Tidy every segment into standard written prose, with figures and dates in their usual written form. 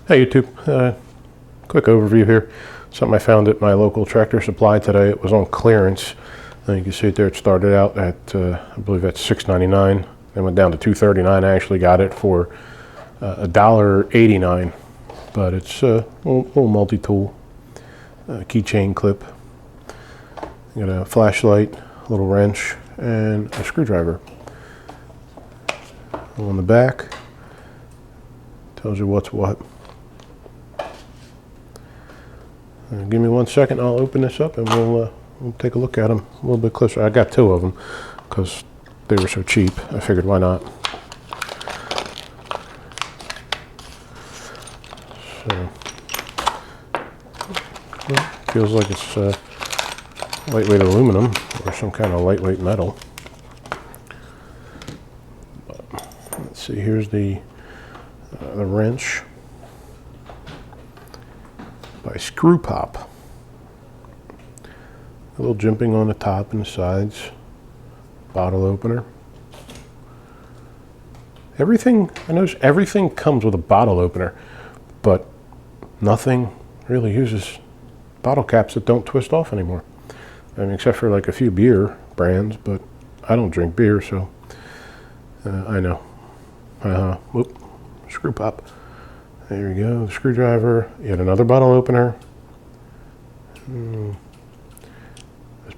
Hey YouTube, quick overview here. Something I found at my local Tractor Supply today. It was on clearance. You can see it there. It started out at I believe that's $6.99. Then went down to $2.39. I actually got it for $1.89. But it's a little multi-tool, keychain clip. Got a flashlight, a little wrench, and a screwdriver. On the back, tells you what's what. Give me 1 second, I'll open this up and we'll take a look at them a little bit closer. I got two of them because they were so cheap. I figured why not. So, well, feels like it's lightweight aluminum or some kind of lightweight metal. But let's see, here's the wrench. By Screwpop. A little jimping on the top and the sides. Bottle opener. Everything, I notice everything comes with a bottle opener, but nothing really uses bottle caps that don't twist off anymore. I mean, except for like a few beer brands, but I don't drink beer, so I know. Whoop, Screwpop. There we go, the screwdriver, yet another bottle opener. This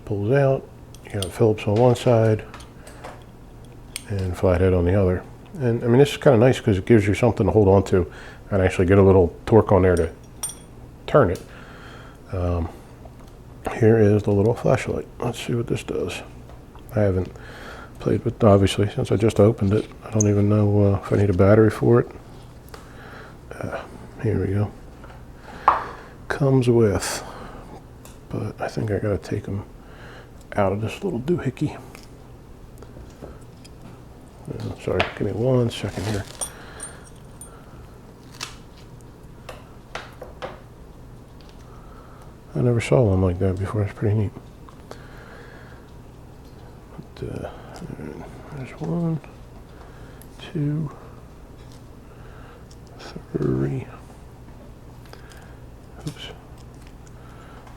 pulls out, you got Phillips on one side and flathead on the other. And I mean, this is kind of nice because it gives you something to hold on to and actually get a little torque on there to turn it. Here is the little flashlight. Let's see what this does. I haven't played with, obviously, since I just opened it. I don't even know if I need a battery for it. Here we go. Comes with, but I think I gotta take them out of this little doohickey. Sorry, give me 1 second here. I never saw one like that before. It's pretty neat. But, there's 1, 2, 3. Oops.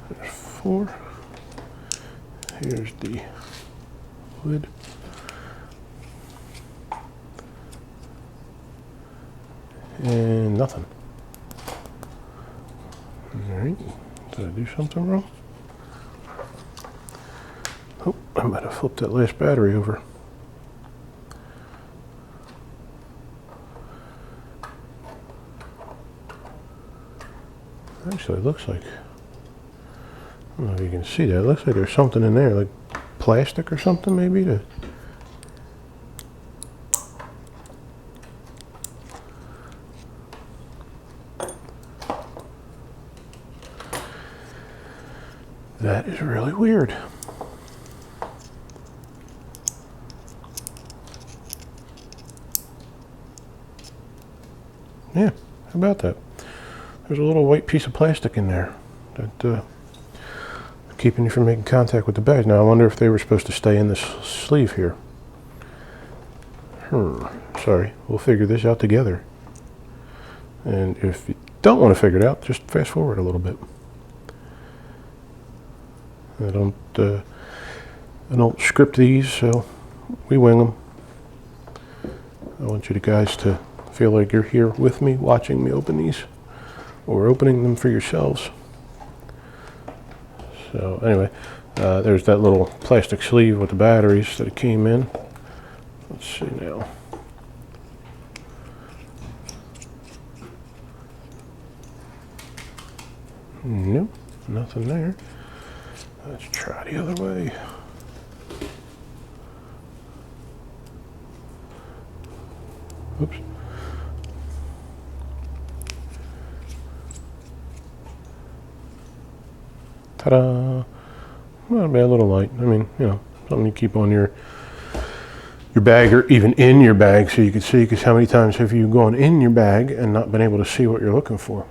There's 4. Here's the lid. And nothing. Alright. Did I do something wrong? Oh, I might have flipped that last battery over. Actually, it looks like, I don't know if you can see that. It looks like there's something in there, like plastic or something, maybe. That is really weird. Yeah, how about that? There's a little white piece of plastic in there that keeping you from making contact with the bag. Now I wonder if they were supposed to stay in this sleeve here. Sorry, we'll figure this out together. And if you don't want to figure it out, just fast forward a little bit. I don't script these, so we wing them. I want you guys to feel like you're here with me, watching me open these. Or opening them for yourselves. So anyway, there's that little plastic sleeve with the batteries that it came in. Let's see now. Nope, nothing there. Let's try the other way. Oops. Ta-da! Well, it'll be a little light. I mean, you know, something you keep on your bag or even in your bag so you can see, because how many times have you gone in your bag and not been able to see what you're looking for?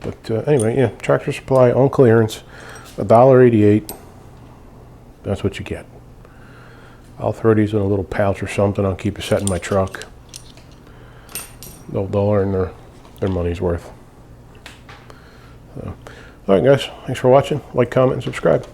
But anyway, yeah, Tractor Supply on clearance, $1.88. That's what you get. I'll throw these in a little pouch or something. I'll keep a set in my truck. They'll earn their money's worth. So, all right, guys, thanks for watching. Like, comment, and subscribe.